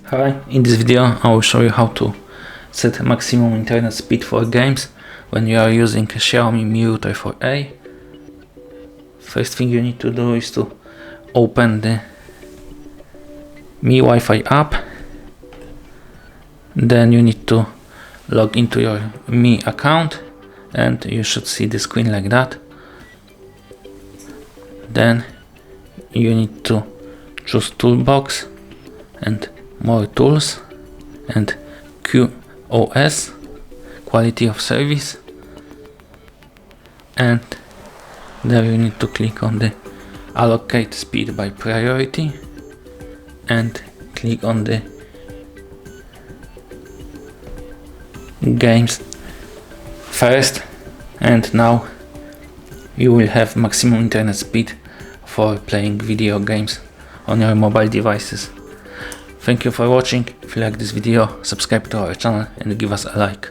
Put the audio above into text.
Hi, in this video I will show you how to set maximum internet speed for games when you are using a Xiaomi Mi Router 4A. First thing you need to do is to open the Mi Wi-Fi app. Then you need to log into your Mi account and you should see the screen like that. Then you need to choose Toolbox and More Tools and QoS, Quality of Service, and there you need to click on the Allocate Speed by Priority and click on the Games first, and now you will have maximum internet speed for playing video games on your mobile devices. Thank you for watching. If you like this video, subscribe to our channel and give us a like.